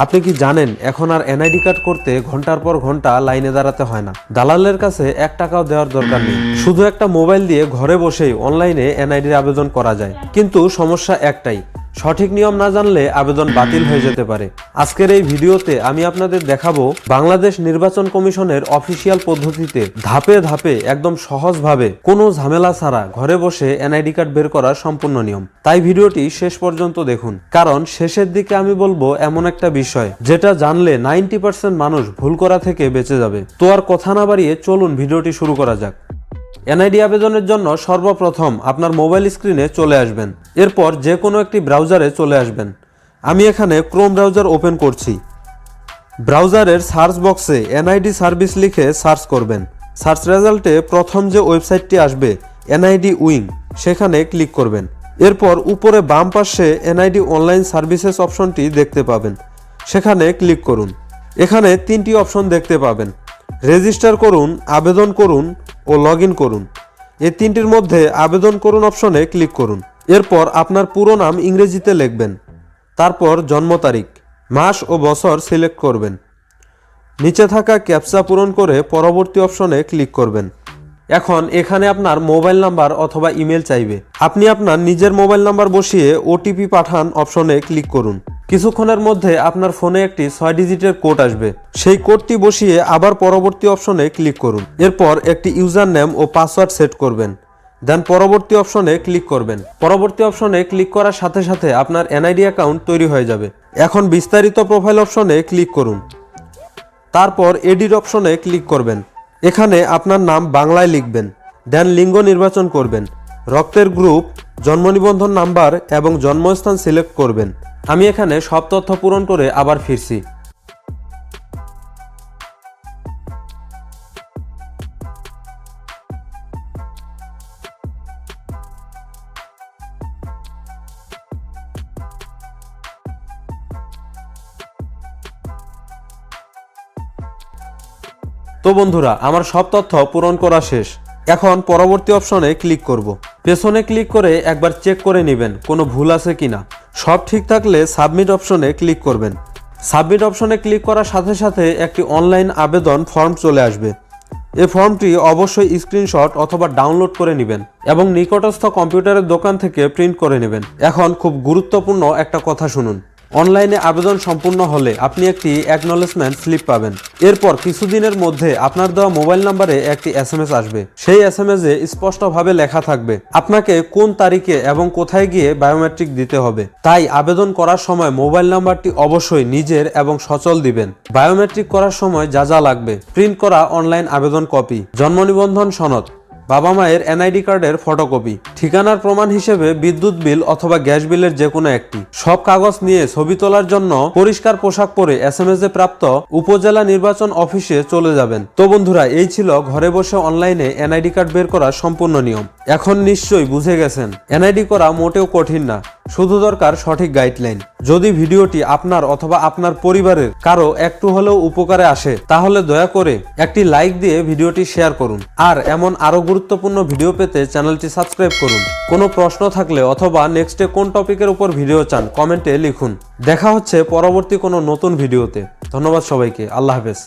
আপনি কি জানেন এখন আর এনআইডি কার্ড করতে ঘন্টার পর ঘন্টা লাইনে দাঁড়াতে হয় না। দালালের কাছে 1 টাকাও দেওয়ার দরকার নেই। শুধু একটা মোবাইল দিয়ে ঘরে বসেই অনলাইনে এনআইডির আবেদন করা যায়। কিন্তু সমস্যা একটাই, সঠিক নিয়ম না জানলে আবেদন বাতিল হয়ে যেতে পারে। আজকের এই ভিডিওতে আমি আপনাদের দেখাবো বাংলাদেশ নির্বাচন কমিশনের অফিসিয়াল পদ্ধতিতে ধাপে ধাপে একদম সহজভাবে কোনো ঝামেলা ছাড়া ঘরে বসে এনআইডি কার্ড বের করার সম্পূর্ণ নিয়ম। তাই ভিডিওটি শেষ পর্যন্ত দেখুন, কারণ শেষের দিকে আমি বলবো এমন একটা বিষয় যেটা জানলে 90% মানুষ ভুল করা থেকে বেঁচে যাবে। তো আর কথা না বাড়িয়ে চলুন ভিডিওটি শুরু করা যাক। এনআইডি আবেদনের জন্য সর্বপ্রথম আপনার মোবাইল স্ক্রিনে চলে আসবেন। এরপর যে কোনো একটি ব্রাউজারে চলে আসবেন। আমি এখানে ক্রোম ব্রাউজার ওপেন করছি। ব্রাউজারের সার্চ বক্সে এনআইডি সার্ভিস লিখে সার্চ করবেন। সার্চ রেজাল্টে প্রথম যে ওয়েবসাইটটি আসবে এনআইডি উইং, সেখানে ক্লিক করবেন। এরপর উপরে বাম পাশে এনআইডি অনলাইন সার্ভিসেস অপশনটি দেখতে পাবেন, সেখানে ক্লিক করুন। এখানে 3টি অপশন দেখতে পাবেন, রেজিস্টার করুন, আবেদন করুন ও লগ ইন করুন। এই 3টির মধ্যে আবেদন করুন অপশনে ক্লিক করুন। এরপর আপনার পুরো নাম ইংরেজিতে লিখবেন, তারপর জন্ম তারিখ, মাস ও বছর সিলেক্ট করবেন। নিচে থাকা ক্যাপচা পূরণ করে পরবর্তী অপশনে ক্লিক করবেন। এখন এখানে আপনার মোবাইল নাম্বার অথবা ইমেল চাইবে। আপনি আপনার নিজের মোবাইল নাম্বার বসিয়ে ওটিপি পাঠান অপশনে ক্লিক করুন। কিছুক্ষণের মধ্যে আপনার ফোনে একটি 6 ডিজিটের কোড আসবে, সেই কোডটি বসিয়ে আবার পরবর্তী অপশনে ক্লিক করুন। এরপর একটি ইউজার নেম ও পাসওয়ার্ড সেট করবেন, দেন পরবর্তী অপশনে ক্লিক করবেন। পরবর্তী অপশনে ক্লিক করার সাথে সাথে আপনার এনআইডি অ্যাকাউন্ট তৈরি হয়ে যাবে। এখন বিস্তারিত প্রোফাইল অপশনে ক্লিক করুন, তারপর এডিট অপশনে ক্লিক করবেন। এখানে আপনার নাম বাংলায় লিখবেন, দেন লিঙ্গ নির্বাচন করবেন, রক্তের গ্রুপ, জন্ম নিবন্ধন নাম্বার এবং জন্মস্থান সিলেক্ট করবেন। আমি এখানে সব তথ্য পূরণ করে আবার ফিরছি। তো বন্ধুরা, আমার সব তথ্য পূরণ করা শেষ। এখন পরবর্তী অপশনে ক্লিক করব। পেছনে ক্লিক করে একবার চেক করে নেবেন কোনো ভুল আছে কিনা। সব ঠিক থাকলে সাবমিট অপশনে ক্লিক করবেন। সাবমিট অপশনে ক্লিক করার সাথে সাথে একটি অনলাইন আবেদন ফর্ম চলে আসবে। এই ফর্মটি অবশ্যই স্ক্রিনশট অথবা ডাউনলোড করে নেবেন এবং নিকটস্থ কম্পিউটারের দোকান থেকে প্রিন্ট করে নেবেন। এখন খুব গুরুত্বপূর্ণ একটা কথা শুনুন। অনলাইনে আবেদন সম্পূর্ণ হলে আপনি একটি অ্যাকনলেজমেন্ট স্লিপ পাবেন। এরপর কিছুদিনের মধ্যে আপনার দেওয়া মোবাইল নাম্বারে একটি SMS আসবে। সেই SMS-এ স্পষ্টভাবে লেখা থাকবে আপনাকে কোন তারিখে এবং কোথায় গিয়ে বায়োমেট্রিক দিতে হবে। তাই আবেদন করার সময় মোবাইল নাম্বারটি অবশ্যই নিজের এবং সচল দিবেন। বায়োমেট্রিক করার সময় যা যা লাগবে: প্রিন্ট করা অনলাইন আবেদন কপি, জন্ম নিবন্ধন সনদ, বাবা মায়ের এনআইডি কার্ডের ফটোকপি, ঠিকানার প্রমাণ হিসেবে বিদ্যুৎ বিল অথবা গ্যাস বিলের যে কোনো একটি। সব কাগজ নিয়ে ছবি তোলার জন্য পরিষ্কার পোশাক পরে SMS-এ প্রাপ্ত উপজেলা নির্বাচন অফিসে চলে যাবেন। তো বন্ধুরা, এই ছিল ঘরে বসে অনলাইনে এনআইডি কার্ড বের করার সম্পূর্ণ নিয়ম। এখন নিশ্চয়ই বুঝে গেছেন এনআইডি করা মোটেও কঠিন না, শুধু দরকার সঠিক গাইডলাইন। যদি ভিডিওটি আপনার অথবা আপনার পরিবারের কারো একটু হলেও উপকারে আসে, তাহলে দয়া করে একটি লাইক দিয়ে ভিডিওটি শেয়ার করুন। আর এমন আরো গুরুত্বপূর্ণ ভিডিও পেতে চ্যানেলটি সাবস্ক্রাইব করুন। কোনো প্রশ্ন থাকলে অথবা নেক্সটে কোন টপিকের উপর ভিডিও চান কমেন্টে লিখুন। দেখা হচ্ছে পরবর্তী কোনো নতুন ভিডিওতে। ধন্যবাদ সবাইকে। আল্লাহ হাফেজ।